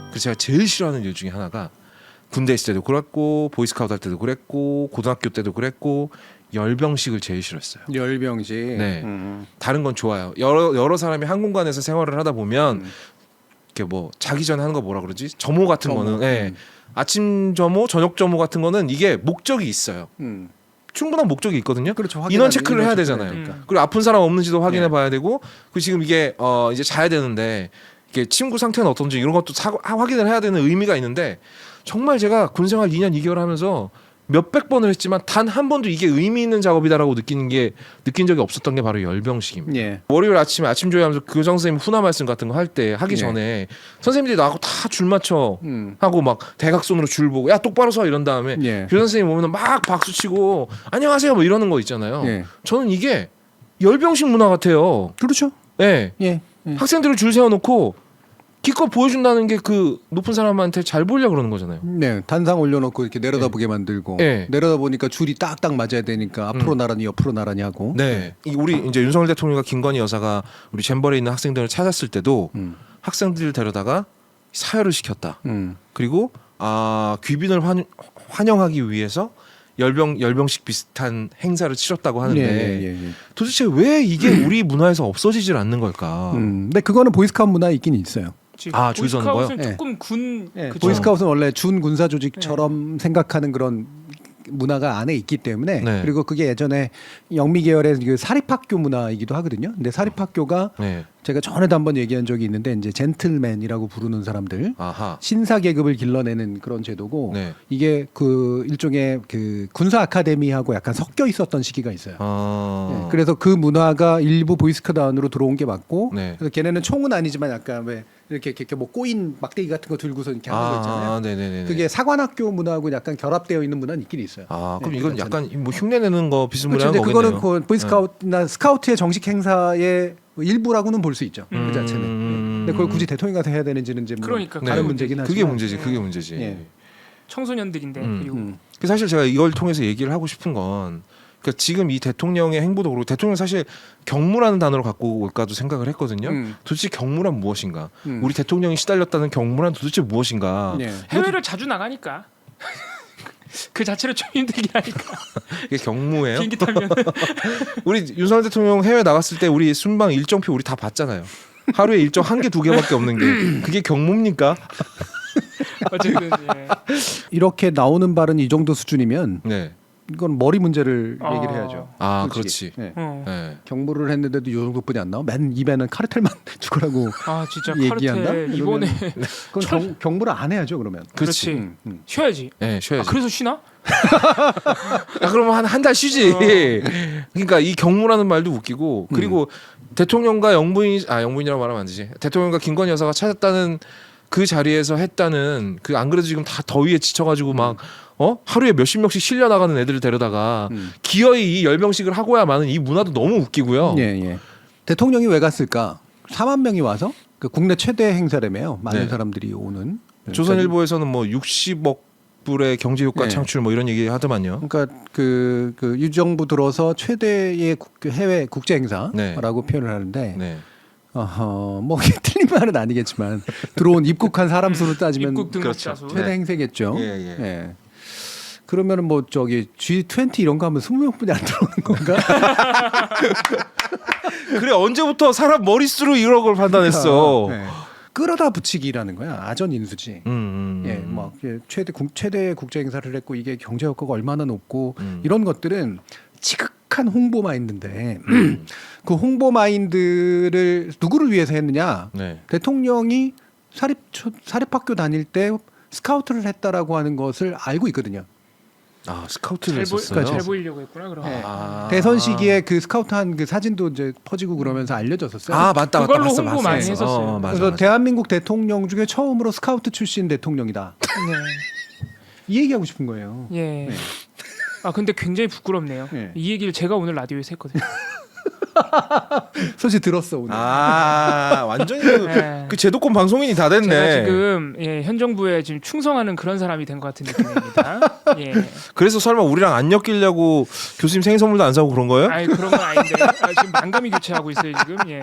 그래서 제가 제일 싫어하는 일 중에 하나가 군대 있을 때도 그랬고 보이스카우트 할 때도 그랬고 고등학교 때도 그랬고 열병식을 제일 싫어했어요. 열병식. 네. 다른 건 좋아요. 여러 사람이 한 공간에서 생활을 하다 보면 이렇게 뭐 자기 전에 하는 거 뭐라 그러지? 점호 같은 거는 예. 아침 점호, 저녁 점호 같은 거는 이게 목적이 있어요. 충분한 목적이 있거든요. 그렇죠. 인원 체크를 해야 되잖아요. 되니까. 그리고 아픈 사람 없는지도 확인해 예. 봐야 되고 그 지금 이게 이제 자야 되는데 이게 친구 상태는 어떤지 이런 것도 확인을 해야 되는 의미가 있는데 정말 제가 군생활 2년 2개월 하면서 몇백 번을 했지만 단 한 번도 이게 의미 있는 작업이다라고 느낀 적이 없었던 게 바로 열병식입니다. 예. 월요일 아침에 아침 조회하면서 교장 선생님 훈화 말씀 같은 거 할 때 하기 예. 전에 선생님들이 나하고 다 줄 맞춰 하고 막 대각선으로 줄 보고 야 똑바로 서 이런 다음에 예. 교장 선생님 오면 막 박수 치고 안녕하세요 뭐 이러는 거 있잖아요. 예. 저는 이게 열병식 문화 같아요. 그렇죠. 예. 예. 학생들을 줄 세워놓고 기껏 보여준다는 게 그 높은 사람한테 잘 보이려고 그러는 거잖아요. 네, 단상 올려놓고 이렇게 내려다보게 만들고 네. 내려다보니까 줄이 딱딱 맞아야 되니까 앞으로 나란히 옆으로 나란히 하고. 네. 우리 이제 윤석열 대통령과 김건희 여사가 우리 잼버리에 있는 학생들을 찾았을 때도 학생들을 데려다가 사열을 시켰다. 그리고 귀빈을 환영하기 위해서 열병식 비슷한 행사를 치렀다고 하는데 예. 도대체 왜 이게 우리 문화에서 없어지질 않는 걸까? 근데 그거는 보이스카우트 문화에 있긴 있어요. 줄 서는 거요? 보이스카우트는 조금 군 예, 그쵸. 보이스카우트는 원래 준 군사 조직처럼 생각하는 그런 문화가 안에 있기 때문에 네. 그리고 그게 예전에 영미 계열의 그 사립학교 문화이기도 하거든요. 근데 사립학교가 네. 제가 전에도 한번 얘기한 적이 있는데 이제 젠틀맨이라고 부르는 사람들 아하. 신사 계급을 길러내는 그런 제도고 네. 이게 그 일종의 그 군사 아카데미하고 약간 섞여 있었던 시기가 있어요. 네, 그래서 그 문화가 일부 보이스카우트 안으로 들어온 게 맞고 네. 그래서 걔네는 총은 아니지만 약간 왜 이렇게 뭐 꼬인 막대기 같은 거 들고서 이렇게 하는 거 있잖아요. 네네네. 그게 사관학교 문화하고 약간 결합되어 있는 문화는 있긴 있어요. 그럼 네, 이건 그 약간 뭐 흉내내는 거 비스무리한 그렇죠. 근데 거겠네요. 그거는 그 보이스카우트나 스카우트의 정식 행사의 일부라고는 볼 수 있죠. 그 자체는. 근데 그걸 굳이 대통령 가서 해야 되는지는 이제 뭐 그러니까 다른 네. 문제긴 하지만. 그게 문제지. 그게 문제지. 예. 청소년들인데 그리고 그 사실 제가 이걸 통해서 얘기를 하고 싶은 건 그러니까 지금 이 대통령의 행보도 그렇고 대통령 사실 경무라는 단어를 갖고 올까도 생각을 했거든요. 도대체 경무란 무엇인가? 우리 대통령이 시달렸다는 경무란 도대체 무엇인가? 예. 해외를 자주 나가니까 그 자체로 좀 힘들긴 하니까 이게 경무예요? 비행기 타면 우리 윤석열 대통령 해외 나갔을 때 우리 순방 일정표 우리 다 봤잖아요. 하루에 일정 한 개 두 개밖에 없는 게 그게 경무입니까? 어쨌든 예. 이렇게 나오는 발은 이 정도 수준이면 네. 이건 머리 문제를 얘기를 해야죠. 그렇지. 솔직히. 예. 네. 경무를 했는데도 이 정도뿐이 안 나와. 맨 입에는 카르텔만 죽으라고 진짜 얘기한다. 카르텔 이번에 그건 경무를 안 해야죠 그러면. 그렇지. 쉬어야지. 네, 쉬어야지. 그래서 쉬나? 그러면 한 달 쉬지. 그러니까 이 경무라는 말도 웃기고 그리고 대통령과 영부인이라고 말하면 안 되지. 대통령과 김건희 여사가 찾았다는 그 자리에서 했다는 그 안 그래도 지금 다 더위에 지쳐가지고 막 하루에 몇십 명씩 실려 나가는 애들을 데려다가 기어이 이 열병식을 하고야 마는 이 문화도 너무 웃기고요. 예. 대통령이 왜 갔을까? 4만 명이 와서 그 국내 최대 행사라며요. 많은 네. 사람들이 오는. 조선일보에서는 뭐 60억 불의 경제 효과 네. 창출 뭐 이런 얘기 하더만요. 그러니까 그 유정부 들어서 최대의 해외 국제 행사라고 네. 표현을 하는데 네. 뭐 이게 틀린 말은 아니겠지만 들어온 입국한 사람 수로 따지면 입국 그렇죠. 등록자 수. 최대 네. 행세겠죠. 예. 그러면은 뭐 저기 G20 이런 거 하면 20명뿐이 안 들어오는 건가? 그래 언제부터 사람 머릿수로 이런 걸 판단했어. 네. 끌어다 붙이기라는 거야. 아전 인수지. 예, 뭐 최대 국제 행사를 했고 이게 경제 효과가 얼마나 높고 이런 것들은 지극한 홍보 마인드인데 그 홍보 마인드를 누구를 위해서 했느냐? 네. 대통령이 사립학교 다닐 때 스카우트를 했다라고 하는 것을 알고 있거든요. 스카우트를 했었어요. 잘 보이려고 했구나 그럼. 네. 대선 시기에 그 스카우트한 그 사진도 이제 퍼지고 그러면서 알려졌었어요. 맞다. 그걸로 봤어, 홍보 봤어. 많이 했었어요. 맞아, 그래서 맞아. 대한민국 대통령 중에 처음으로 스카우트 출신 대통령이다. 네. 이 얘기하고 싶은 거예요. 예. 네. 근데 굉장히 부끄럽네요. 네. 이 얘기를 제가 오늘 라디오에서 했거든요. 솔직히 들었어 오늘. 완전히 네. 그 제도권 방송인이 다 됐네. 제가 지금 현 정부에 지금 충성하는 그런 사람이 된 것 같은 느낌입니다. 예. 그래서 설마 우리랑 안 엮이려고 교수님 생일 선물도 안 사고 그런 거예요? 그런 건 아닌데 지금 만감이 교체하고 있어요 지금. 예.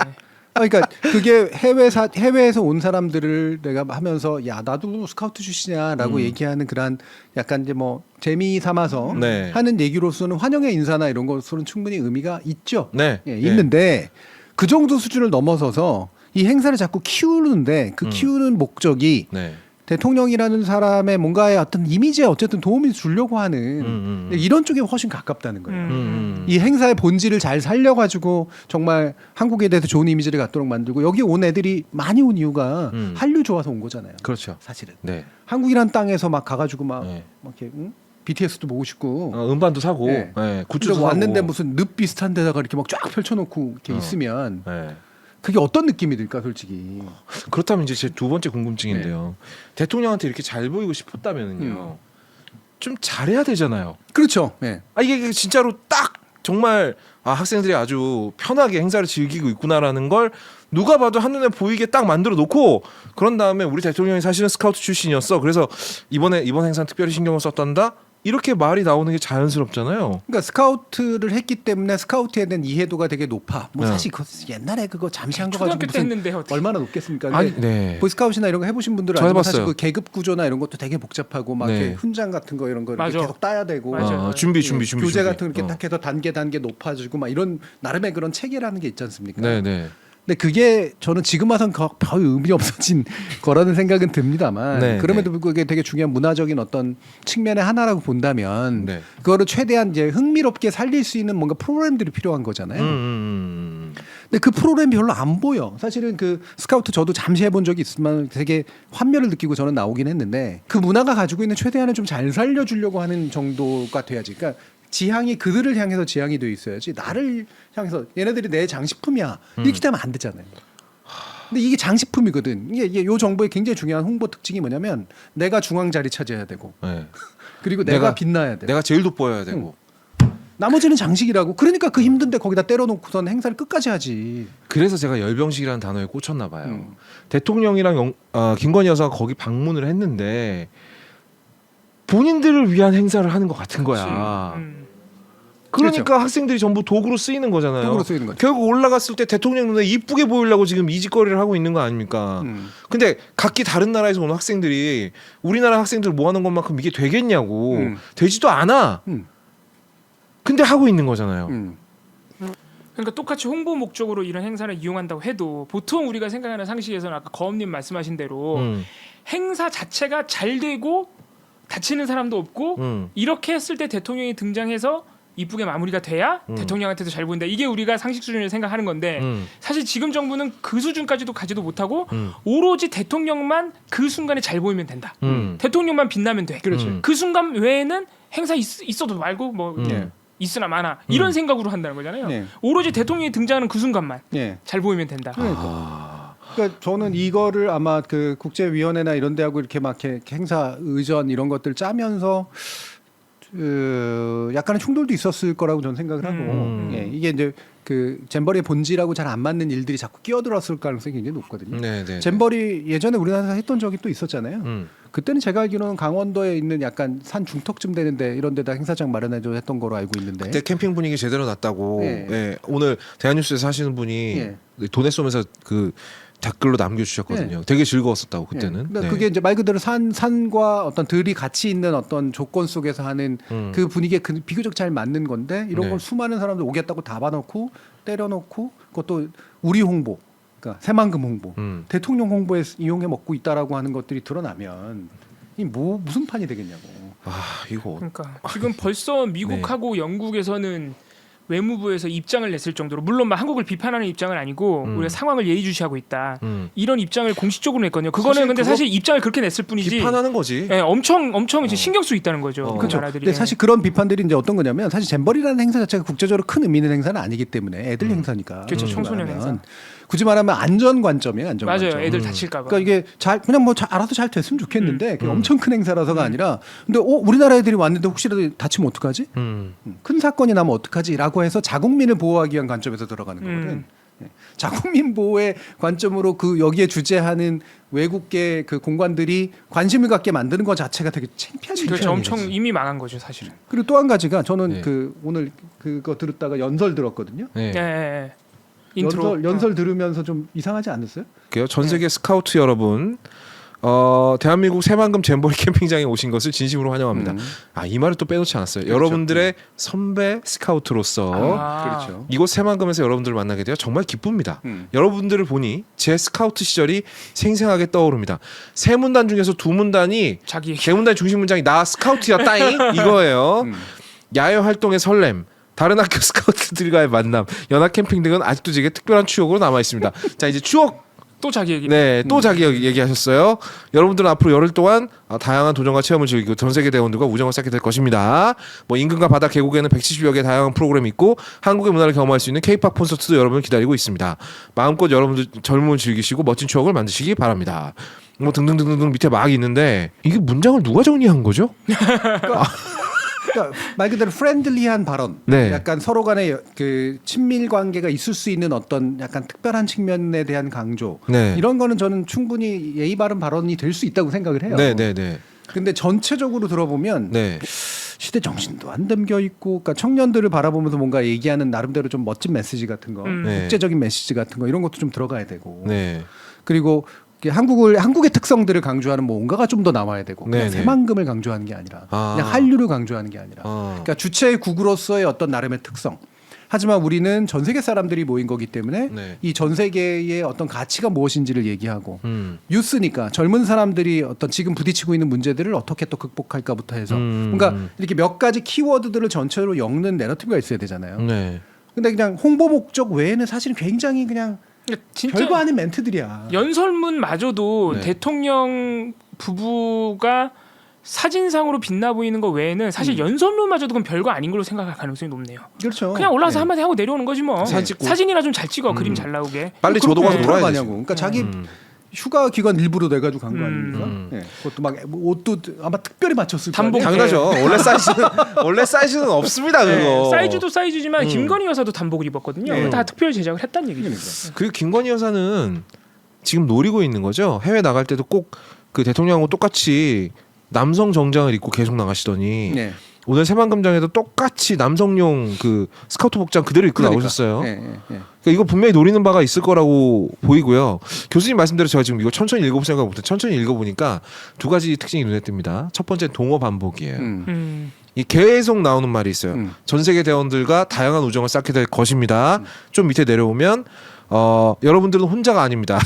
그러니까 그게 해외에서 온 사람들을 내가 하면서 야 나도 스카우트 출신이야라고 얘기하는 그런 약간 이제 뭐 재미 삼아서 네. 하는 얘기로서는 환영의 인사나 이런 것으로는 충분히 의미가 있죠. 네. 예, 있는데 그 정도 수준을 넘어서서 이 행사를 자꾸 키우는데 그 키우는 목적이 네. 대통령이라는 사람의 뭔가의 어떤 이미지에 어쨌든 도움이 주려고 하는 이런 쪽에 훨씬 가깝다는 거예요. 이 행사의 본질을 잘 살려가지고 정말 한국에 대해서 좋은 이미지를 갖도록 만들고 여기 온 애들이 많이 온 이유가 한류 좋아서 온 거잖아요. 그렇죠. 사실은 네. 한국이란 땅에서 막 가가지고 막 네. 이렇게 BTS도 보고 싶고 음반도 사고, 네. 네. 굿즈도 근데 왔는데 사고. 무슨 늪 비슷한 데다가 이렇게 막 쫙 펼쳐놓고 이렇게 있으면 네. 그게 어떤 느낌이 들까 솔직히. 그렇다면 이제 제 두 번째 궁금증인데요. 대통령한테 이렇게 잘 보이고 싶었다면요. 좀 잘해야 되잖아요. 그렇죠. 네. 이게 진짜로 딱 정말 학생들이 아주 편하게 행사를 즐기고 있구나라는 걸 누가 봐도 한눈에 보이게 딱 만들어 놓고 그런 다음에 우리 대통령이 사실은 스카우트 출신이었어. 그래서 이번 행사는 특별히 신경을 썼단다. 이렇게 말이 나오는 게 자연스럽잖아요. 그러니까 스카우트를 했기 때문에 스카우트에 대한 이해도가 되게 높아. 뭐 네. 사실 그거 옛날에 그거 잠시 한 거 가지고 초등학교 때 무슨 했는데 어떻게 얼마나 높겠습니까? 아니, 근데 네. 보이스카웃이나 이런 거 해보신 분들은 저 알지만 해봤어요. 사실 그 계급 구조나 이런 것도 되게 복잡하고 막 네. 이렇게 훈장 같은 거 이런 거 이렇게 맞아. 계속 따야 되고 맞아. 준비. 교재 같은 거 이렇게 딱 해서 단계 높아지고 막 이런 나름의 그런 체계라는 게 있지 않습니까? 네네. 근데 그게 저는 지금 와선 별 의미 없어진 거라는 생각은 듭니다만 네, 그럼에도 네. 불구하고 그게 되게 중요한 문화적인 어떤 측면의 하나라고 본다면 네. 그거를 최대한 이제 흥미롭게 살릴 수 있는 뭔가 프로그램들이 필요한 거잖아요. 근데 그 프로그램이 별로 안 보여. 사실은 그 스카우트 저도 잠시 해본 적이 있지만 되게 환멸을 느끼고 저는 나오긴 했는데 그 문화가 가지고 있는 최대한을 좀 잘 살려주려고 하는 정도가 돼야지. 그러니까 지향이 그들을 향해서 지향이 돼 있어야지 나를 향해서 얘네들이 내 장식품이야 이렇게 되면 안 되잖아요. 근데 이게 장식품이거든. 이게 요 정부의 굉장히 중요한 홍보 특징이 뭐냐면 내가 중앙 자리 차지해야 되고 네. 그리고 내가 빛나야 돼. 내가 제일 돋보여야 되고. 나머지는 장식이라고. 그러니까 그 힘든데 거기다 때려놓고선 행사를 끝까지 하지. 그래서 제가 열병식이라는 단어에 꽂혔나 봐요. 대통령이랑 김건희 여사가 거기 방문을 했는데 본인들을 위한 행사를 하는 것 같은 거야. 그러니까 그렇죠. 학생들이 전부 도구로 쓰이는 거잖아요. 도구로 쓰이는 거죠. 결국 올라갔을 때 대통령 눈에 이쁘게 보이려고 지금 이 짓거리를 하고 있는 거 아닙니까? 근데 각기 다른 나라에서 온 학생들이 우리나라 학생들 모아놓은 것만큼 이게 되겠냐고. 되지도 않아. 근데 하고 있는 거잖아요. 그러니까 똑같이 홍보 목적으로 이런 행사를 이용한다고 해도 보통 우리가 생각하는 상식에서는 아까 거업님 말씀하신 대로 행사 자체가 잘 되고 다치는 사람도 없고 이렇게 했을 때 대통령이 등장해서 이쁘게 마무리가 돼야 대통령한테도 잘 보인다. 이게 우리가 상식 수준을 생각하는 건데 사실 지금 정부는 그 수준까지도 가지도 못하고 오로지 대통령만 그 순간에 잘 보이면 된다. 대통령만 빛나면 돼. 그렇죠. 그 순간 외에는 행사 있어도 말고 뭐 있으나 마나 이런 생각으로 한다는 거잖아요. 네. 오로지 대통령이 등장하는 그 순간만 예. 잘 보이면 된다. 그러니까 저는 이거를 아마 그 국제위원회나 이런 데하고 이렇게 막 이렇게 행사 의전 이런 것들 짜면서 약간의 충돌도 있었을 거라고 저는 생각을 하고 예, 이게 이제 그 잼버리의 본질하고 잘 안 맞는 일들이 자꾸 끼어들었을 가능성이 굉장히 높거든요. 네. 잼버리 예전에 우리나라에서 했던 적이 또 있었잖아요. 그때는 제가 알기로는 강원도에 있는 약간 산 중턱쯤 되는데 이런 데다 행사장 마련해줘 했던 거로 알고 있는데 그때 캠핑 분위기 제대로 났다고. 네. 예, 오늘 대한뉴스에서 하시는 분이 예. 돈에 쏘면서 그 댓글로 남겨주셨거든요. 되게 즐거웠었다고 그때는. 예. 근데 네. 그게 이제 말 그대로 산과 어떤 들이 같이 있는 어떤 조건 속에서 하는 그 분위기에 비교적 잘 맞는 건데 이런 네. 걸 수많은 사람들 오겠다고 잡아놓고 때려놓고 그것도 우리 홍보, 그러니까 새만금 홍보, 대통령 홍보에 이용해 먹고 있다라고 하는 것들이 드러나면 이 뭐 무슨 판이 되겠냐고. 이거 그러니까 지금 벌써 미국하고 영국에서는 외무부에서 입장을 냈을 정도로 물론 막 한국을 비판하는 입장은 아니고 우리가 상황을 예의주시하고 있다 이런 입장을 공식적으로 냈거든요. 그거는 사실 근데 그거 사실 입장을 그렇게 냈을 뿐이지 비판하는 거지. 예, 엄청 이제 신경 쓰고 있다는 거죠. 그 그렇죠. 나라들이. 근데 사실 그런 비판들이 이제 어떤 거냐면 사실 잼버리라는 행사 자체가 국제적으로 큰 의미 있는 행사는 아니기 때문에 애들 행사니까. 그렇죠. 굳이 청소년 말하면. 행사. 굳이 말하면 안전 관점이에요. 안전 맞아요. 관점. 애들 다칠까봐. 그러니까 이게 그냥 뭐 알아서 잘 됐으면 좋겠는데 그게 엄청 큰 행사라서가 아니라 근데 우리나라 애들이 왔는데 혹시라도 다치면 어떡하지? 큰 사건이 나면 어떡하지?라고 해서 자국민을 보호하기 위한 관점에서 들어가는 거거든. 예. 자국민 보호의 관점으로 그 여기에 주재하는 외국계 그 공관들이 관심을 갖게 만드는 것 자체가 되게 창피한 그렇죠. 일이에요. 엄청 이미 망한 거죠, 사실은. 그리고 또 한 가지가 저는 네. 그 오늘 그거 들었다가 연설 들었거든요. 네. 예. 인트로. 연설 들으면서 좀 이상하지 않았어요? 그래요. 전 세계 스카우트 여러분, 대한민국 새만금 잼버리 캠핑장에 오신 것을 진심으로 환영합니다. 이 말을 또 빼놓지 않았어요. 그렇죠. 여러분들의 선배 스카우트로서 그렇죠. 이곳 새만금에서 여러분들을 만나게 되어 정말 기쁩니다. 여러분들을 보니 제 스카우트 시절이 생생하게 떠오릅니다. 세 문단 중에서 두 문단이 자기 얘기. 세 문단의 중심 문장이 나 스카우트야 따잉 이거예요. 야외 활동의 설렘, 다른 학교 스카우트들과의 만남, 연합 캠핑 등은 아직도 제게 특별한 추억으로 남아 있습니다. 자, 이제 추억. 또 자기 얘기. 네, 또 자기 얘기하셨어요. 여러분들은 앞으로 열흘 동안 다양한 도전과 체험을 즐기고 전 세계 대원들과 우정을 쌓게 될 것입니다. 뭐 인근과 바다 계곡에는 170여 개 다양한 프로그램이 있고 한국의 문화를 경험할 수 있는 K-팝 콘서트도 여러분을 기다리고 있습니다. 마음껏 여러분들 젊음을 즐기시고 멋진 추억을 만드시기 바랍니다. 뭐 등등등등 밑에 막 있는데 이게 문장을 누가 정리한 거죠? 그러니까 말 그대로 프렌들리한 발언, 네. 약간 서로 간의 그 친밀 관계가 있을 수 있는 어떤 약간 특별한 측면에 대한 강조, 네. 이런 거는 저는 충분히 예의 바른 발언이 될 수 있다고 생각을 해요. 네, 네, 네. 근데 전체적으로 들어보면 네. 시대 정신도 안 담겨 있고, 그러니까 청년들을 바라보면서 뭔가 얘기하는 나름대로 좀 멋진 메시지 같은 거, 네. 국제적인 메시지 같은 거 이런 것도 좀 들어가야 되고, 네. 그리고 한국의 특성들을 강조하는 뭔가가 좀 더 나와야 되고, 그냥 네네. 새만금을 강조하는 게 아니라 그냥 한류를 강조하는 게 아니라, 그러니까 주체국으로서의 어떤 나름의 특성. 하지만 우리는 전 세계 사람들이 모인 거기 때문에 네. 이 전 세계의 어떤 가치가 무엇인지를 얘기하고, 뉴스니까 젊은 사람들이 어떤 지금 부딪히고 있는 문제들을 어떻게 또 극복할까부터 해서 뭔가 이렇게 몇 가지 키워드들을 전체로 엮는 내러티브가 있어야 되잖아요. 네. 근데 그냥 홍보 목적 외에는 사실은 굉장히 그냥 진짜 별거 아닌 멘트들이야. 연설문마저도 네. 대통령 부부가 사진상으로 빛나 보이는 거 외에는 사실 연설문마저도 그건 별거 아닌 걸로 생각할 가능성이 높네요. 그렇죠. 그냥 올라와서 네. 한마디 하고 내려오는 거지 뭐. 사진 찍고. 사진이나 좀 잘 찍어. 그림 잘 나오게. 빨리 저도 가서 그렇게 놀아야 하냐고. 되지. 그러니까 자기 휴가 기간 일부러 내가지고 간 거 아닙니까? 네. 그것도 막 옷도 아마 특별히 맞췄을 거예요. 단복. 당연하죠. 원래 사이즈는 없습니다. 네, 그거. 사이즈도 사이즈지만 김건희 여사도 단복을 입었거든요. 네. 다 특별 제작을 했다는 얘기죠. 그리고 김건희 여사는 지금 노리고 있는 거죠. 해외 나갈 때도 꼭 그 대통령하고 똑같이 남성 정장을 입고 계속 나가시더니 네. 오늘 새만금장에도 똑같이 남성용 그 스카우트 복장 그대로 입고 그러니까. 나오셨어요. 네, 네, 네. 그러니까 이거 분명히 노리는 바가 있을 거라고 보이고요. 교수님 말씀대로 제가 지금 이거 천천히 읽어볼 생각 못해. 천천히 읽어보니까 두 가지 특징이 눈에 띕니다. 첫 번째 동어 반복이에요. 이 계속 나오는 말이 있어요. 전 세계 대원들과 다양한 우정을 쌓게 될 것입니다. 좀 밑에 내려오면 여러분들은 혼자가 아닙니다.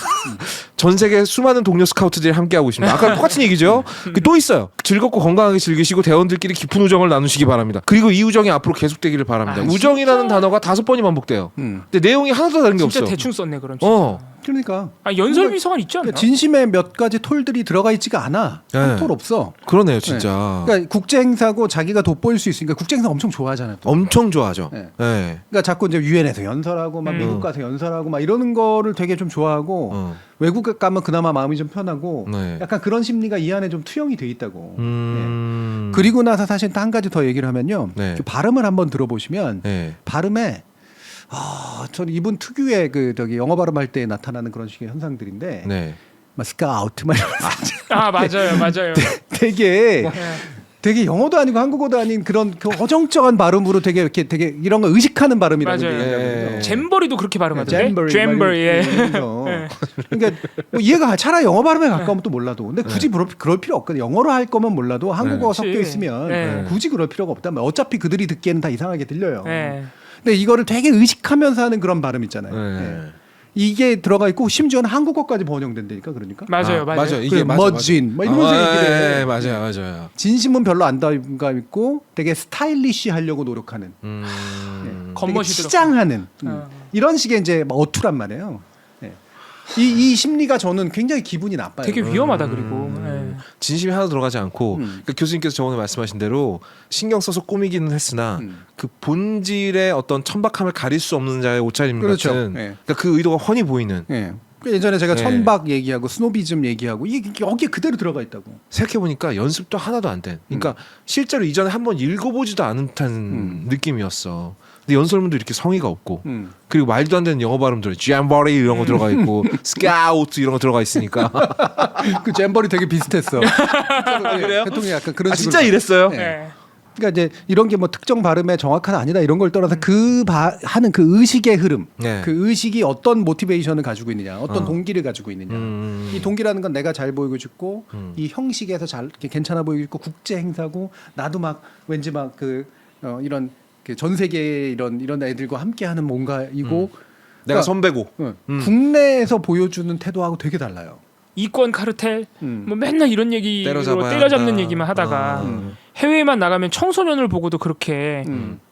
전 세계 수많은 동료 스카우트들이 함께하고 있습니다. 아까 똑같은 얘기죠. 또 있어요. 즐겁고 건강하게 즐기시고 대원들끼리 깊은 우정을 나누시기 바랍니다. 그리고 이 우정이 앞으로 계속되기를 바랍니다. 우정이라는 진짜? 단어가 5번이 반복돼요. 근데 내용이 하나도 다른 게 진짜 없어. 대충 썼네 그럼. 진짜. 그러니까 연설 비서관 있지 않나? 진심의 몇 가지 톨들이 들어가 있지가 않아. 네. 한 톨 없어. 그러네요, 진짜. 그러니까 국제 행사고 자기가 돋보일 수 있으니까 국제 행사 엄청 좋아하잖아요. 또. 엄청 좋아하죠. 네. 네. 그러니까 자꾸 이제 유엔에서 연설하고 막 미국 가서 연설하고 막 이러는 거를 되게 좀 좋아하고 외국 가면 그나마 마음이 좀 편하고 네. 약간 그런 심리가 이 안에 좀 투영이 돼 있다고. 음. 네. 그리고 나서 사실 또 한 가지 더 얘기를 하면요. 네. 그 발음을 한번 들어보시면 네. 발음에 저는 이분 특유의 그 저기 영어 발음할 때 나타나는 그런 식의 현상들인데 네. 막 스카우트 막 이러면서 맞아요. 되게 되게 영어도 아니고 한국어도 아닌 그런 그 어정쩡한 발음으로 되게 이렇게 되게 이런 거 의식하는 발음이라고 맞아요. 얘기하거든요. 잼버리도 그렇게 발음하던데. 잼버리. 예. 그러니까 뭐 이해가 차라리 영어 발음에 가까우면 또 몰라도 근데 굳이 그럴 필요 없거든. 영어로 할 거면 몰라도 한국어가 그렇지. 섞여 있으면 네. 굳이 그럴 필요가 없단 말이야. 어차피 그들이 듣기에는 다 이상하게 들려요. 네. 근데 이거를 되게 의식하면서 하는 그런 발음 있잖아요. 네. 네. 이게 들어가 있고 심지어는 한국어까지 번역된다니까 그러니까. 맞아요. 이게 머진 막 이러면서 얘기를 해. 네, 맞아요. 진심은 별로 안 담가 있고 되게 스타일리시 하려고 노력하는. 겉멋이 되게 치장하는 어. 이런 식의 이제 어투란 말이에요. 네. 이 심리가 저는 굉장히 기분이 나빠요. 되게 위험하다 그리고. 네. 진심이 하나도 들어가지 않고 그러니까 교수님께서 저번에 말씀하신 대로 신경 써서 꾸미기는 했으나 그 본질의 어떤 천박함을 가릴 수 없는 자의 옷차림 그렇죠. 같은 네. 그러니까 그 의도가 훤히 보이는 예. 예전에 제가 네. 천박 얘기하고 스노비즘 얘기하고 이게 여기에 그대로 들어가 있다고. 생각해보니까 연습도 하나도 안 된 그러니까 실제로 이전에 한번 읽어보지도 않은 듯한 느낌이었어. 근데 연설문도 이렇게 성의가 없고 그리고 말도 안 되는 영어 발음 들어 잼버리 이런 거 들어가 있고 스카우트 이런 거 들어가 있으니까 그 잼버리 되게 비슷했어. 그래요? 대통령이 약간 그런 식으로. 진짜 이랬어요? 네. 네. 그러니까 이제 이런 게 뭐 특정 발음에 정확한 아니다 이런 걸 떠나서 하는 그 의식의 흐름, 네. 그 의식이 어떤 모티베이션을 가지고 있느냐, 어떤 동기를 가지고 있느냐. 이 동기라는 건 내가 잘 보이고 싶고 이 형식에서 잘 이렇게 괜찮아 보이고 싶고 국제 행사고 나도 막 왠지 막 이런 그 전 세계 이런 애들과 함께하는 뭔가이고 내가 선배고 국내에서 보여주는 태도하고 되게 달라요. 이권 카르텔 뭐 맨날 이런 얘기로 때려잡아야 때려잡는 한다. 얘기만 하다가 해외에만 나가면 청소년을 보고도 그렇게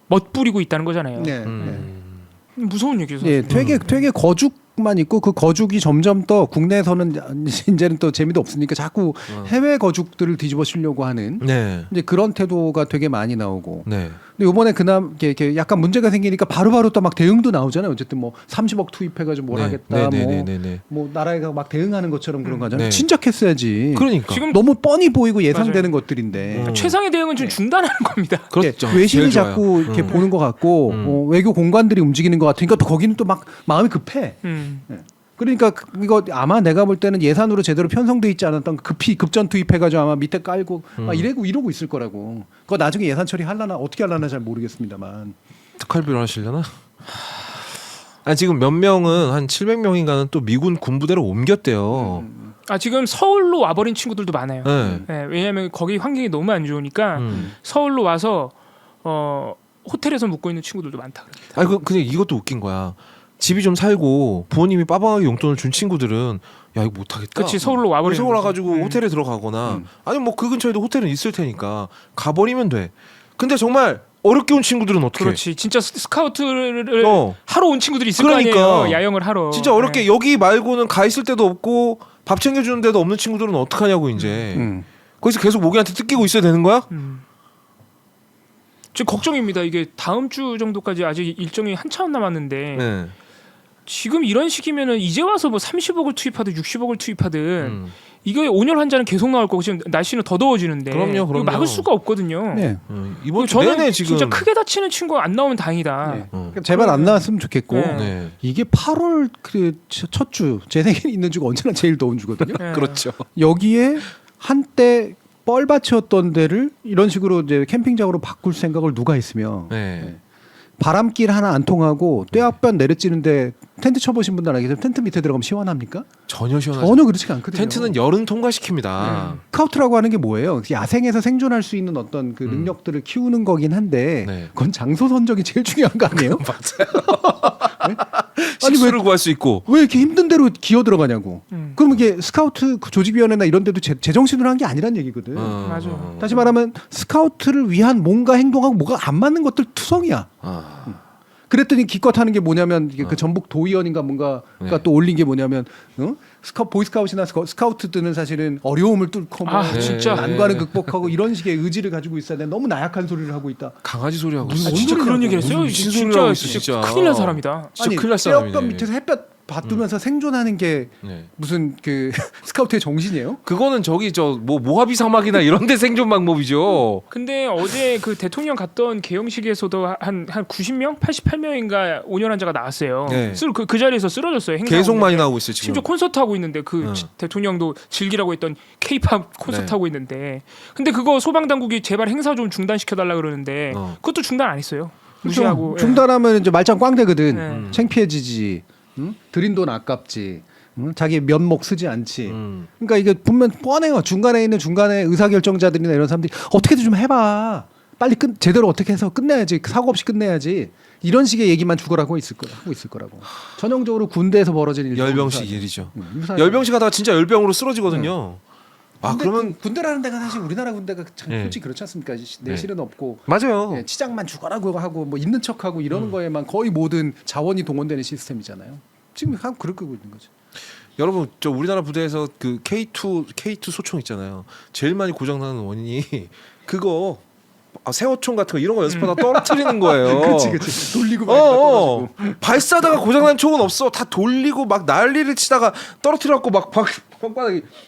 멋부리고 있다는 거잖아요. 네. 무서운 얘기죠. 예, 되게 거죽만 있고 그 거죽이 점점 더 국내에서는 이제는 또 재미도 없으니까 자꾸 해외 거죽들을 뒤집어 쓰려고 하는 네. 이제 그런 태도가 되게 많이 나오고. 네. 근데 이번에 이렇게 약간 문제가 생기니까 바로바로 또 막 대응도 나오잖아요. 어쨌든 뭐 30억 투입해가지고 뭘 하겠다. 뭐 나라가 막 대응하는 것처럼 그런 거잖아요. 네. 진작했어야지. 그러니까 지금 너무 뻔히 보이고 예상되는 것들인데. 최상의 대응은 좀 중단하는 겁니다. 그렇죠. 외신이 제일 좋아요. 자꾸 이렇게 보는 것 같고 외교 공관들이 움직이는 것 같으니까 또 거기는 또 막 마음이 급해. 그러니까 이거 아마 내가 볼 때는 예산으로 제대로 편성돼 있지 않았던 급히 급전 투입해가지고 아마 밑에 깔고 막 이러고 있을 거라고. 그거 나중에 예산 처리 할라나 어떻게 할라나 잘 모르겠습니다만. 특활비로 하시려나? 지금 몇 명은 한 700명인가는 또 미군 군부대로 옮겼대요. 지금 서울로 와버린 친구들도 많아요. 네. 네, 왜냐하면 거기 환경이 너무 안 좋으니까 서울로 와서 호텔에서 묵고 있는 친구들도 많다. 그냥 이것도 웃긴 거야. 집이 좀 살고 부모님이 빠방하게 용돈을 준 친구들은 야 이거 못하겠다. 그렇지 서울로 와버리는 서울 거지. 와가지고 호텔에 들어가거나 아니면 뭐 그 근처에도 호텔은 있을 테니까 가버리면 돼. 근데 정말 어렵게 온 친구들은 어떻게? 그렇지 진짜 스카우트를 어. 하러 온 친구들이 있을 그러니까. 거 아니에요. 야영을 하러. 진짜 어렵게 네. 여기 말고는 가 있을 데도 없고 밥 챙겨주는 데도 없는 친구들은 어떡하냐고 이제. 거기서 계속 모기한테 뜯기고 있어야 되는 거야? 지금 걱정입니다. 이게 다음 주 정도까지 아직 일정이 한참 남았는데 네. 지금 이런 식이면은 이제 와서 뭐 30억을 투입하든 60억을 투입하든 이거 온열 환자는 계속 나올 거고 지금 날씨는 더 더워지는데 그럼요. 이거 막을 수가 없거든요. 네. 이번 주 저는 내내 지금 진짜 크게 다치는 친구 안 나오면 다행이다. 네. 그러니까 제발 안 나왔으면 좋겠고 네. 네. 이게 8월 그 첫 주 제 생에 있는 주가 언제나 제일 더운 주거든요. 네. 그렇죠. 여기에 한때 뻘밭이었던 데를 이런 식으로 이제 캠핑장으로 바꿀 생각을 누가 했으며 네. 바람길 하나 안 통하고 떼앞변 내려찌는데 텐트 쳐보신 분들 알겠지만 텐트 밑에 들어가면 시원합니까? 전혀 시원하지. 전혀 그렇지가 않거든요. 텐트는 열은 통과시킵니다. 스카우트라고 하는 게 뭐예요? 야생에서 생존할 수 있는 어떤 그 능력들을 키우는 거긴 한데 네. 그건 장소 선정이 제일 중요한 거 아니에요? 맞아요. 아니, 식수를 구할 수 있고. 왜 이렇게 힘든 대로 기어 들어가냐고. 그럼 이게 스카우트 그 조직위원회나 이런 데도 제정신으로 한 게 아니란 얘기거든. 맞아. 다시 말하면 스카우트를 위한 뭔가 행동하고 뭐가 안 맞는 것들 투성이야. 그랬더니 기껏 하는 게 뭐냐면 이게 그 전북 도의원인가 뭔가가 네. 또 올린 게 뭐냐면 보이스카웃이나 스카우트들은 사실은 어려움을 뚫고 뭐 진짜. 난관을 극복하고 이런 식의 의지를 가지고 있어야 돼. 너무 나약한 소리를 하고 있다. 강아지 소리 하고 무슨 있어. 진짜 그런 얘기를 했어요. 무슨 소리를 하고 진짜, 있어, 진짜. 큰일 난 사람이다. 진짜 큰일 날 사람이네. 떼어떤 밑에서 햇볕 받으면서 생존하는 게 네. 무슨 그 스카우트의 정신이에요? 그거는 저기 뭐 모하비 사막이나 이런 데 생존 방법이죠. 근데 어제 그 대통령 갔던 개영식에서도 한 90명, 88명인가 온열 환자가 나왔어요. 네. 그 자리에서 쓰러졌어요. 행사 계속 오는데. 많이 나오고 있어요 지금. 심지어 콘서트 하고 있는데 대통령도 즐기라고 했던 K-팝 콘서트 네. 하고 있는데 근데 그거 소방 당국이 제발 행사 좀 중단시켜 달라 그러는데 그것도 중단 안 했어요. 무시하고 예. 중단하면 이제 말짱 꽝되거든. 네. 창피해지지. 들인 돈 아깝지. 자기 면목 쓰지 않지. 음. 그러니까 이게 분명 뻔해요. 중간에 있는 중간에 의사결정자들이나 이런 사람들이 어떻게든 좀 해봐. 빨리 제대로 어떻게 해서 끝내야지. 사고 없이 끝내야지. 이런 식의 얘기만 죽어라고 하고 있을 거라고. 전형적으로 군대에서 벌어지는 일이 열병식 일이죠. 열병식 하다가 진짜 열병으로 쓰러지거든요. 그러면 군대라는 데가 사실 우리나라 군대가 참 네. 솔직히 그렇지 않습니까? 내실은 없고 맞아요. 예, 치장만 죽어라고 하고 뭐 있는 척하고 이러는 거에만 거의 모든 자원이 동원되는 시스템이잖아요. 지금 한국 그렇게 하고 있는 거죠. 여러분 저 우리나라 부대에서 그 K2 소총 있잖아요. 제일 많이 고장나는 원인이 그거 세워총 같은 거 이런 거 연습하다 떨어뜨리는 거예요. 그렇지. 돌리고 떨어지고. 발사다가 고장난 총은 없어. 다 돌리고 막 난리를 치다가 떨어뜨려갖고 막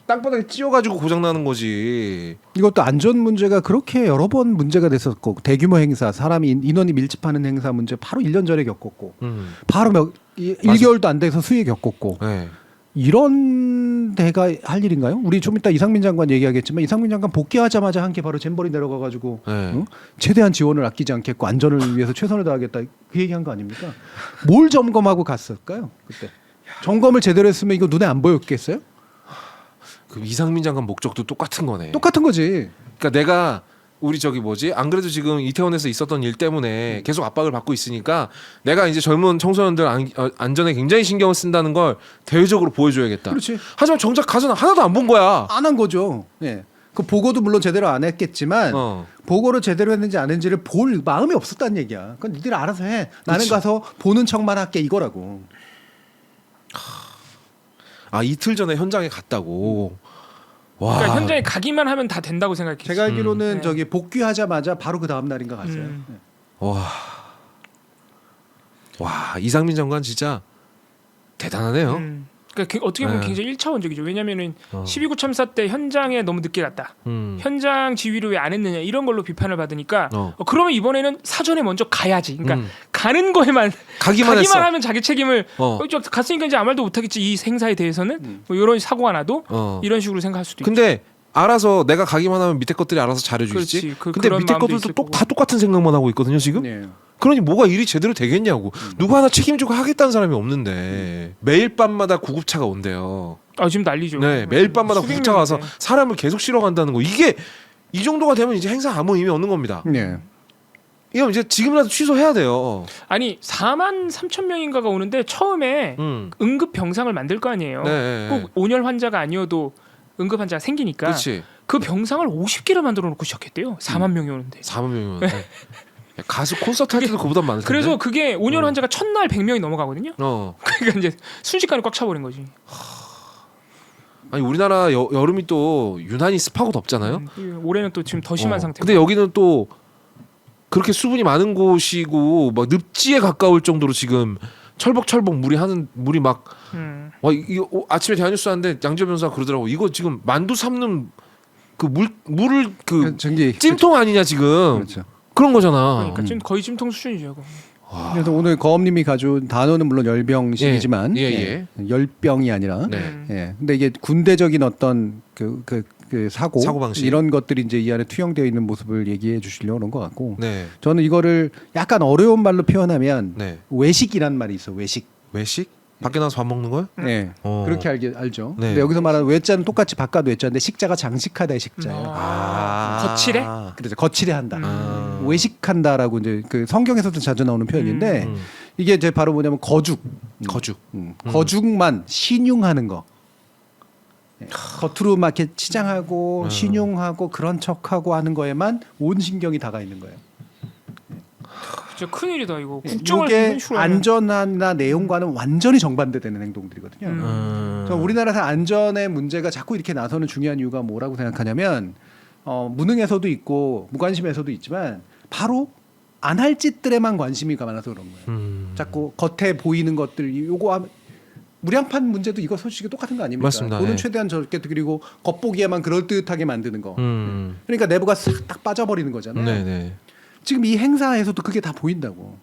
땅바닥에 찧어가지고 고장나는 거지. 이것도 안전 문제가 그렇게 여러 번 문제가 됐었고 대규모 행사, 사람이 인원이 밀집하는 행사 문제 바로 1년 전에 겪었고 바로 1개월도 안 돼서 수해 겪었고 네. 이런 청와대가 할 일인가요? 우리 좀 이따 이상민 장관 얘기하겠지만 이상민 장관 복귀하자마자 한 게 바로 잼버리 내려가가지고 네. 최대한 지원을 아끼지 않겠고 안전을 위해서 최선을 다하겠다 그 얘기한 거 아닙니까? 뭘 점검하고 갔을까요? 그때 점검을 제대로 했으면 이거 눈에 안 보였겠어요? 그 이상민 장관 목적도 똑같은 거네. 똑같은 거지. 그러니까 내가 우리 저기 뭐지? 안 그래도 지금 이태원에서 있었던 일 때문에 계속 압박을 받고 있으니까 내가 이제 젊은 청소년들 안전에 굉장히 신경을 쓴다는 걸 대외적으로 보여줘야겠다. 그렇지. 하지만 정작 가서는 하나도 안 본 거야. 안 한 거죠. 예. 그 보고도 물론 제대로 안 했겠지만 보고를 제대로 했는지 안 했는지를 볼 마음이 없었다는 얘기야. 그건 니들 알아서 해. 나는 그치. 가서 보는 척만 할게 이거라고. 아 이틀 전에 현장에 갔다고. 와. 그러니까 현장에 가기만 하면 다 된다고 생각했어요. 제가 알기로는 네. 저기 복귀하자마자 바로 그 다음 날인가 갔어요. 예. 와. 와 이상민 장관 진짜 대단하네요. 그러니까 어떻게 보면 네. 굉장히 1차원적이죠. 왜냐면은 어. 12구 참사 때 현장에 너무 늦게 갔다. 현장 지휘를 왜 안 했느냐 이런 걸로 비판을 받으니까 그러면 이번에는 사전에 먼저 가야지. 그러니까 가는 거에만 가기만 했어. 하면 자기 책임을 갔으니까 이제 아무 말도 못하겠지. 이 행사에 대해서는 뭐 이런 사고가 나도 이런 식으로 생각할 수도 있죠. 근데 알아서 내가 가기만 하면 밑에 것들이 알아서 잘해주겠지. 그렇지. 근데 그런 밑에 마음도 것들도 있을 다 똑같은 생각만 하고 있거든요 지금. 네. 그러니 뭐가 일이 제대로 되겠냐고. 누구 하나 책임지고 하겠다는 사람이 없는데 매일 밤마다 구급차가 온대요. 아 지금 난리죠. 네, 매일 밤마다 수백 구급차가 와서 명인데. 사람을 계속 실어간다는 거. 이게 이 정도가 되면 이제 행사 아무 의미 없는 겁니다. 네. 이거 이제 지금이라도 취소해야 돼요. 아니 4만 3천 명인가가 오는데 처음에 응급 병상을 만들 거 아니에요. 네. 꼭 온열 환자가 아니어도 응급 환자가 생기니까 그렇지. 그 병상을 50개를 만들어 놓고 시작했대요. 4만 명이 오는데. 4만 명이면 가수 콘서트 할 때도 그보다 많을 텐데. 그래서 그게 온열 환자가 첫날 100명이 넘어가거든요. 그러니까 이제 순식간에 꽉 차버린 거지. 아니 우리나라 여름이 또 유난히 습하고 덥잖아요. 올해는 또 지금 더 심한 상태고. 근데 여기는 또 그렇게 수분이 많은 곳이고 막 늪지에 가까울 정도로 지금 철벅철벅 물이 막 와, 이거 아침에 대한뉴스 하는데 양지열 변호사가 그러더라고. 이거 지금 만두 삶는 그 물을 그 전기 찜통 아니냐 지금. 그렇죠. 그런 거잖아. 그러니까 지금 거의 찜통 수준이죠. 그거. 그래서 오늘 거업님이 가져온 단어는 물론 열병식이지만 열병이 아니라 네. 예. 근데 이게 군대적인 어떤 그 사고 방식. 이런 것들이 이제 이 안에 투영되어 있는 모습을 얘기해 주시려고 그런 것 같고 네. 저는 이거를 약간 어려운 말로 표현하면 네. 외식이란 말이 있어. 외식. 외식? 밖에 나가서 밥 먹는 거야? 네. 그렇게 알죠. 네. 근데 여기서 말하는 외자는 똑같이 바깥 외자인데 식자가 장식하다의 식자예요. 거칠해? 그래서 거칠해 한다. 외식한다라고 이제 그 성경에서도 자주 나오는 표현인데 이게 이제 바로 뭐냐면 거죽. 거죽만 신용하는 거. 겉으로 막 이렇게 치장하고 신용하고 그런 척하고 하는 거에만 온 신경이 다가 있는 거예요. 진짜 큰일이다 이거. 국정을 이게 이런 식으로 하면. 안전이나 내용과는 완전히 정반대되는 행동들이거든요. 그래서 우리나라에서 안전의 문제가 자꾸 이렇게 나서는 중요한 이유가 뭐라고 생각하냐면 무능에서도 있고 무관심에서도 있지만 바로 안 할 짓들에만 관심이 많아서 그런 거예요. 자꾸 겉에 보이는 것들 요거 무량판 문제도 이거 솔직히 똑같은 거 아닙니까? 맞습니다. 돈은 네. 최대한 적게 그리고 겉보기에만 그럴듯하게 만드는 거. 그러니까 내부가 싹 딱 빠져버리는 거잖아요. 네네. 지금 이 행사에서도 그게 다 보인다고.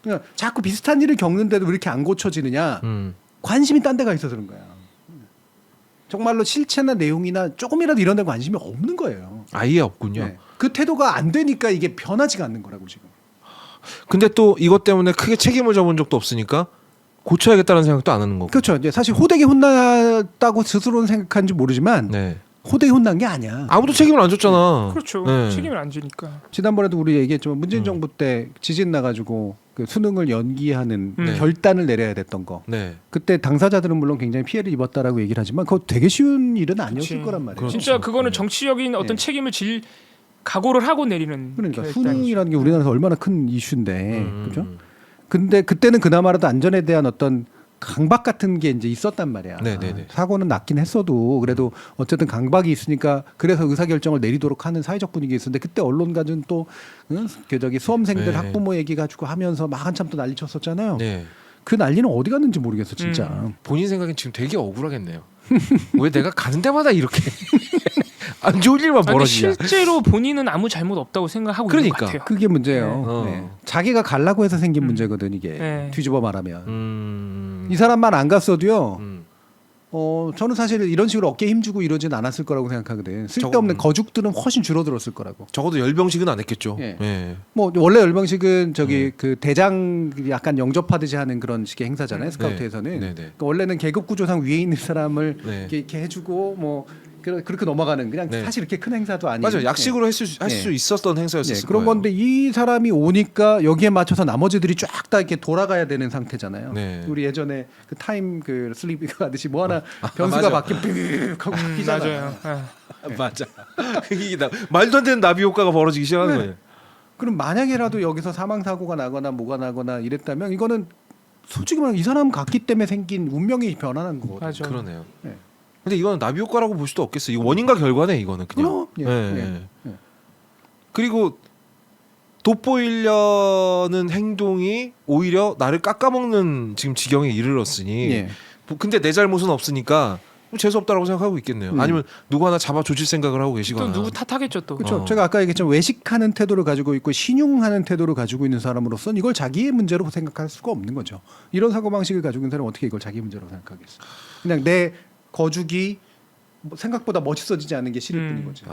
그러니까 자꾸 비슷한 일을 겪는데도 왜 이렇게 안 고쳐지느냐? 관심이 딴 데가 있어서 그런 거야. 정말로 실체나 내용이나 조금이라도 이런 데 관심이 없는 거예요. 아예 없군요. 네. 그 태도가 안 되니까 이게 변하지가 않는 거라고 지금. 근데 또 이것 때문에 크게 책임을 져본 적도 없으니까 고쳐야겠다는 생각도 안 하는 거고. 그렇죠. 이제 사실 호되게 혼났다고 스스로는 생각하는지 모르지만 네. 호되게 혼난 게 아니야. 아무도 책임을 안 줬잖아. 그렇죠. 네. 책임을 안 지니까. 지난번에도 우리 얘기했지만 문재인 정부 때 지진 나가지고 그 수능을 연기하는 결단을 내려야 됐던 거. 네. 그때 당사자들은 물론 굉장히 피해를 입었다라고 얘기를 하지만 그거 되게 쉬운 일은 아니었을 그치. 거란 말이에요. 그렇죠. 진짜 그거는 정치적인 어떤 책임을 질 각오를 하고 내리는. 그러니까 결단이죠. 수능이라는 게 우리나라에서 얼마나 큰 이슈인데, 그죠? 근데 그때는 그나마라도 안전에 대한 어떤 강박 같은 게 이제 있었단 말이야. 네네네. 사고는 났긴 했어도 그래도 어쨌든 강박이 있으니까 그래서 의사결정을 내리도록 하는 사회적 분위기 있었는데 그때 언론가는 또 그 저기 수험생들 네. 학부모 얘기 가지고 하면서 막 한참 또 난리 쳤었잖아요. 네. 그 난리는 어디 갔는지 모르겠어 진짜. 본인 생각엔 지금 되게 억울하겠네요. 왜 내가 가는 데마다 이렇게 안 좋은 일만 아니, 벌어지냐. 실제로 본인은 아무 잘못 없다고 생각하고 있는 것 그러니까. 같아요. 그게 문제예요. 네. 네. 자기가 가려고 해서 생긴 문제거든 이게. 네. 뒤집어 말하면. 이 이 사람만 안 갔어도요. 저는 사실 이런 식으로 어깨에 힘주고 이러진 않았을 거라고 생각하거든. 쓸데없는 거죽들은 훨씬 줄어들었을 거라고. 적어도 열병식은 안 했겠죠. 예. 예. 뭐 원래 열병식은 저기 그 대장 약간 영접하듯이 하는 그런 식의 행사잖아요. 스카우트에서는. 네. 네. 그러니까 원래는 계급 구조상 위에 있는 사람을 네. 이렇게 해주고 뭐 그렇게 넘어가는 그냥 네. 사실 이렇게 큰 행사도 아니에요. 맞아요. 약식으로 할 수 있었던 행사였을 그런 거예요. 건데 이 사람이 오니까 여기에 맞춰서 나머지들이 쫙 다 이렇게 돌아가야 되는 상태잖아요. 네. 우리 예전에 그 타임 그 슬립 하듯이 뭐 하나 변수가 맞아. 바뀌면 삐 하고 바뀌잖아. 맞아요. 맞아. 이게 말도 안 되는 나비 효과가 벌어지기 시작하는 네. 거예요. 그럼 만약에라도 여기서 사망 사고가 나거나 뭐가 나거나 이랬다면 이거는 솔직히 말하면 이 사람 갔기 때문에 생긴 운명이 변화한 거거든요. 맞아. 그러네요. 네. 근데 이거는 나비 효과라고 볼 수도 없겠어. 이거 원인과 결과네 이거는 그냥. 그럼, 예, 예, 예, 예. 그리고 돋보이려는 행동이 오히려 나를 깎아먹는 지금 지경에 이르렀으니. 예. 근데 내 잘못은 없으니까 재수 없다라고 생각하고 있겠네요. 아니면 누구 하나 잡아 조질 생각을 하고 계시거나. 또 누구 탓하겠죠 또. 그렇죠. 제가 아까 얘기했지만 외식하는 태도를 가지고 있고 신용하는 태도를 가지고 있는 사람으로서는 이걸 자기의 문제로 생각할 수가 없는 거죠. 이런 사고 방식을 가지고 있는 사람은 어떻게 이걸 자기 문제로 생각하겠어? 그냥 내 거죽이 생각보다 멋있어지지 않는 게 싫을 뿐인 거죠.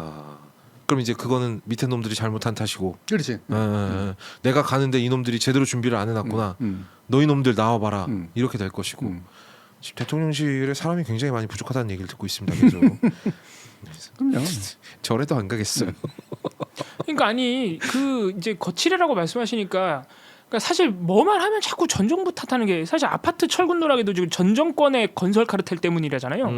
그럼 이제 그거는 밑에 놈들이 잘못한 탓이고. 그렇지. 내가 가는데 이놈들이 제대로 준비를 안 해놨구나. 너희 놈들 나와봐라. 이렇게 될 것이고. 지금 대통령실에 사람이 굉장히 많이 부족하다는 얘기를 듣고 있습니다. 계속. 그럼요. 절에도 안 가겠어요. 그러니까 아니 그 이제 거칠애라고 말씀하시니까 그러니까 사실 뭐만 하면 자꾸 전 정부 탓하는 게 사실 아파트 철근 누락에도 지금 전 정권의 건설 카르텔 때문이라잖아요.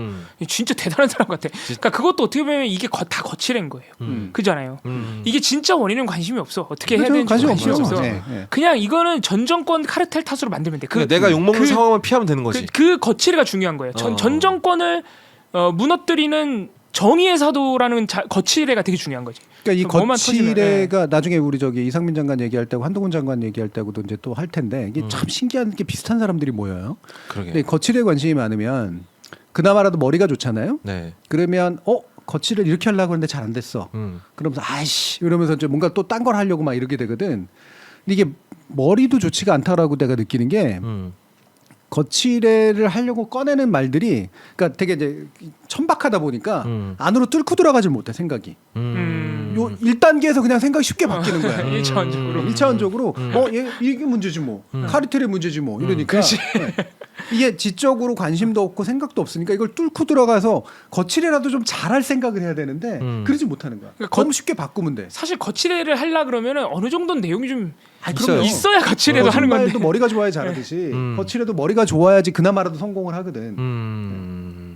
진짜 대단한 사람 같아. 그러니까 그것도 어떻게 보면 이게 다 거칠애인 거예요. 그잖아요. 이게 진짜 원인은 관심이 없어. 어떻게 해야 되는지 관심이 없어. 네, 네. 그냥 이거는 전 정권 카르텔 탓으로 만들면 돼. 그러니까 내가 욕먹는 상황을 피하면 되는 거지. 그 거칠애가 중요한 거예요. 전 정권을 무너뜨리는 정의의 사도라는 거칠애가 되게 중요한 거지. 그러니까 이 뭐만 거칠애가 나중에 우리 저기 이상민 장관 얘기할 때고 한동훈 장관 얘기할 때고도 이제 또 할 텐데 이게 참 신기한 게 비슷한 사람들이 모여요. 그러게. 근데 거칠애 관심이 많으면 그나마라도 머리가 좋잖아요. 네. 그러면 거칠을 이렇게 하려고 했는데 잘 안 됐어. 그러면서 아이씨 이러면서 이제 뭔가 또 딴 걸 하려고 막 이렇게 되거든. 근데 이게 머리도 좋지가 않다라고 내가 느끼는 게 거칠애를 하려고 꺼내는 말들이 그러니까 되게 이제 천박하다 보니까 안으로 뚫고 들어가질 못해 생각이. 요 1단계에서 그냥 생각이 쉽게 바뀌는 거야. 1차원적으로 이게 문제지 뭐. 카르텔의 문제지 뭐. 이러니까 네. 이게 지적으로 관심도 없고 생각도 없으니까 이걸 뚫고 들어가서 거칠애라도 좀 잘할 생각을 해야 되는데 그러지 못하는 거야. 그러니까 너무 쉽게 바꾸면 돼. 사실 거칠애를 하려 그러면은 어느 정도는 내용이 좀 있어요. 있어야 거칠애도 하는 건데. 거칠도 머리가 좋아야 잘하듯이 거칠애도 머리가 좋아야지 그나마라도 성공을 하거든.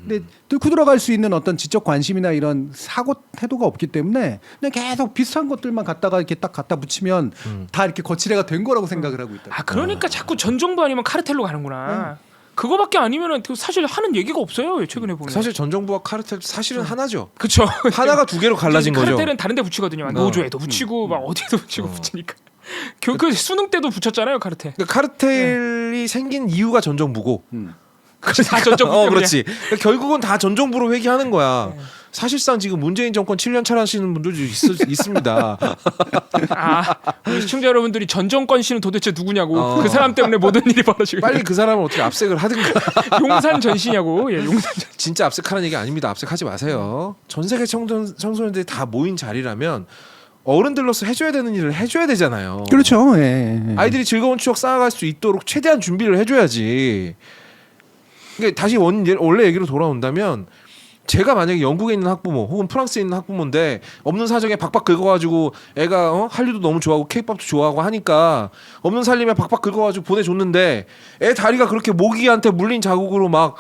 근데 뚫고 들어갈 수 있는 어떤 지적 관심이나 이런 사고 태도가 없기 때문에 그냥 계속 비슷한 것들만 갖다가 이렇게 딱 갖다 붙이면 다 이렇게 거칠애가 된 거라고 생각을 하고 있다. 그러니까 자꾸 전 정부 아니면 카르텔로 가는구나. 그거밖에 아니면은 사실 하는 얘기가 없어요. 최근에 보면. 사실 전 정부와 카르텔 사실은 하나죠. 그쵸. 하나가 두 개로 갈라진 거죠. 카르텔은 다른 데 붙이거든요. 노조에도 붙이고 막 어디에도 붙이고 붙이니까. 그 수능 때도 붙였잖아요, 카르텔. 그러니까 카르텔이 생긴 이유가 전 정부고. 다 전 정부 때문에. 그렇지. 그러니까 결국은 다 전 정부로 회귀하는 거야. 사실상 지금 문재인 정권 7년 차라시는 분들도 있습니다. 우리 시청자 여러분들이 전 정권 씨는 도대체 누구냐고. 그 사람 때문에 모든 일이 벌어지고. 빨리 그 사람을 어떻게 압색을 하든가. 용산 전씨냐고. 예, 용산 전. 진짜 압색하는 얘기 아닙니다. 압색하지 마세요. 전 세계 청소년들이 다 모인 자리라면 어른들로서 해줘야 되는 일을 해줘야 되잖아요. 그렇죠. 예. 아이들이 즐거운 추억 쌓아갈 수 있도록 최대한 준비를 해줘야지. 그러니까 다시 원래 얘기로 돌아온다면 제가 만약에 영국에 있는 학부모 혹은 프랑스에 있는 학부모인데 없는 사정에 박박 긁어가지고 애가 한류도 너무 좋아하고 케이팝도 좋아하고 하니까 없는 살림에 박박 긁어가지고 보내줬는데 애 다리가 그렇게 모기한테 물린 자국으로 막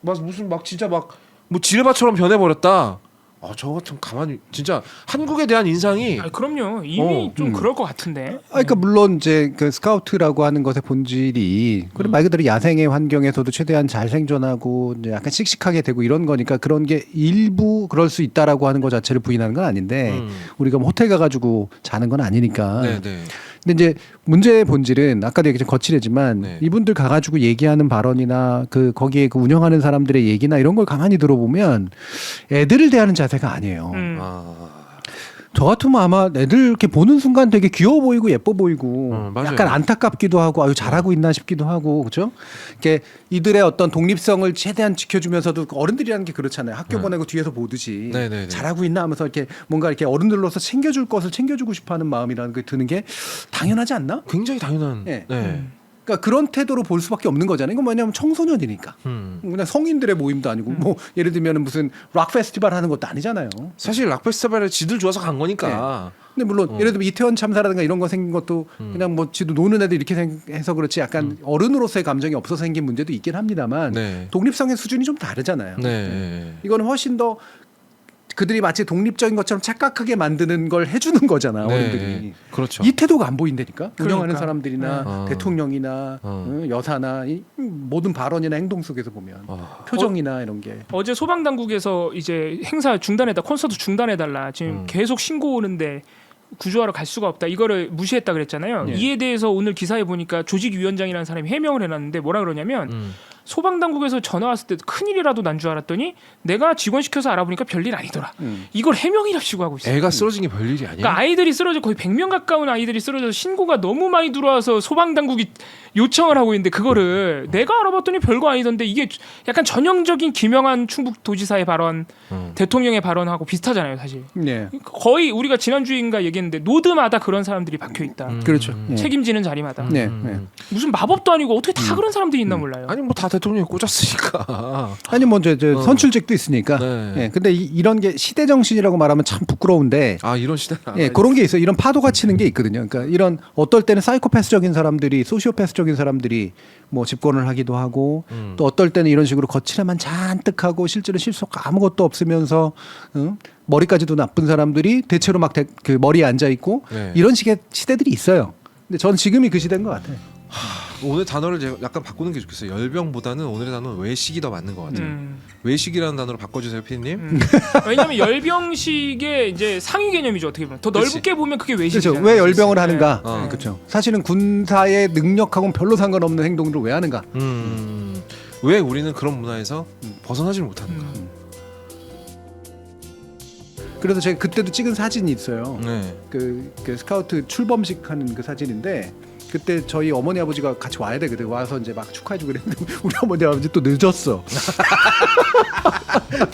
무슨 막 진짜 막 뭐 지뢰밭처럼 변해버렸다. 저 같은 가만히 진짜 한국에 대한 인상이 그럼요. 이미 좀 그럴 것 같은데. 그러니까 물론 이제 그 스카우트라고 하는 것의 본질이 말 그대로 야생의 환경에서도 최대한 잘 생존하고 이제 약간 씩씩하게 되고 이런 거니까 그런 게 일부 그럴 수 있다라고 하는 것 자체를 부인하는 건 아닌데 우리가 뭐 호텔 가가지고 자는 건 아니니까. 네네. 근데 이제 문제의 본질은 아까도 얘기했지만 거칠애지만 이분들 가가지고 얘기하는 발언이나 거기에 그 운영하는 사람들의 얘기나 이런 걸 가만히 들어보면 애들을 대하는 자세가 아니에요. 저 같으면 아마 애들 이렇게 보는 순간 되게 귀여워 보이고 예뻐 보이고 맞아요. 약간 안타깝기도 하고 아유 잘하고 있나 싶기도 하고 그렇죠? 이렇게 이들의 어떤 독립성을 최대한 지켜주면서도 어른들이라는 게 그렇잖아요. 학교 보내고 뒤에서 보듯이 네네네. 잘하고 있나 하면서 이렇게 뭔가 이렇게 어른들로서 챙겨줄 것을 챙겨주고 싶어하는 마음이라는 게 드는 게 당연하지 않나? 굉장히 당연한. 네. 네. 그러니까 그런 태도로 볼 수밖에 없는 거잖아요. 이건 뭐냐면 청소년이니까. 그냥 성인들의 모임도 아니고 뭐 예를 들면 무슨 락 페스티벌 하는 것도 아니잖아요. 사실 락 페스티벌에 지들 좋아서 간 거니까. 근데 물론 예를 들면 이태원 참사라든가 이런 거 생긴 것도 그냥 뭐 지도 노는 애들 이렇게 해서 그렇지 약간 어른으로서의 감정이 없어서 생긴 문제도 있긴 합니다만 네. 독립성의 수준이 좀 다르잖아요. 네. 이거는 훨씬 더 그들이 마치 독립적인 것처럼 착각하게 만드는 걸 해주는 거잖아 네. 어른들이. 그렇죠. 이 태도가 안 보인다니까. 운영하는 그러니까. 사람들이나 네. 대통령이나 여사나 이 모든 발언이나 행동 속에서 보면 표정이나 이런 게. 어제 소방 당국에서 이제 행사 중단해다 콘서트 중단해달라 지금 계속 신고 오는데 구조하러 갈 수가 없다 이거를 무시했다 그랬잖아요. 예. 이에 대해서 오늘 기사에 보니까 조직위원장이라는 사람이 해명을 해놨는데 뭐라 그러냐면 소방 당국에서 전화 왔을 때 큰일이라도 난 줄 알았더니 내가 직원 시켜서 알아보니까 별일 아니더라. 이걸 해명이랍시고 하고 있어요. 애가 쓰러진 게 별일이 아니야. 그러니까 아이들이 쓰러져 거의 100명 가까운 아이들이 쓰러져서 신고가 너무 많이 들어와서 소방 당국이 요청을 하고 있는데 그거를 내가 알아봤더니 별거 아니던데 이게 약간 전형적인 김영한 충북도지사의 발언, 대통령의 발언하고 비슷하잖아요, 사실. 네. 거의 우리가 지난주인가 얘기했는데 노드마다 그런 사람들이 박혀 있다. 그렇죠. 예. 책임지는 자리마다. 네. 네. 무슨 마법도 아니고 어떻게 다 그런 사람들이 있나 몰라요. 아니 뭐 다 대통령이 꽂았으니까. 아니 먼저 선출직도 있으니까. 네. 예. 근데 이런 게 시대 정신이라고 말하면 참 부끄러운데. 아 이런 시대는. 예, 그런 게 있어요. 이런 파도가 치는 게 있거든요. 그러니까 이런 어떨 때는 사이코패스적인 사람들이 소시오패스적인 사람들이 뭐 집권을 하기도 하고 또 어떨 때는 이런 식으로 거칠에만 잔뜩 하고 실제로 실속 아무것도 없으면서 머리까지도 나쁜 사람들이 대체로 막 그 머리에 앉아 있고 네. 이런 식의 시대들이 있어요. 근데 전 지금이 그 시대인 것 같아요. 오늘 단어를 제가 약간 바꾸는 게 좋겠어요. 열병보다는 오늘의 단어는 외식이 더 맞는 것 같아요. 외식이라는 단어로 바꿔주세요, 피디님. 왜냐하면 열병식의 이제 상위 개념이죠 어떻게 보면 더 그치. 넓게 보면 그게 그렇죠. 외식이잖아요. 왜 열병을 하는가? 어. 그렇죠. 사실은 군사의 능력하고는 별로 상관없는 행동들을 왜 하는가? 왜 우리는 그런 문화에서 벗어나질 못하는가? 그래서 제가 그때도 찍은 사진이 있어요. 네. 그 스카우트 출범식 하는 그 사진인데 그때 저희 어머니 아버지가 같이 와야 되거든. 와서 이제 막 축하해주고 그랬는데 우리 어머니 아버지 또 늦었어.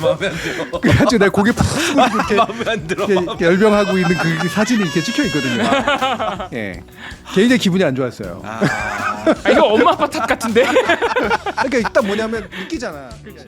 마음에 안 들어. 그래가지고 내가 고개 푹 숙이고 이렇게 마음에 안 들어. 이렇게 열병하고 있는 그 사진이 이렇게 찍혀 있거든요. 예, 굉장히 기분이 안 좋았어요. 아, 이거 엄마 아빠 탓 같은데. 그러니까 일단 뭐냐면 웃기잖아. 그치.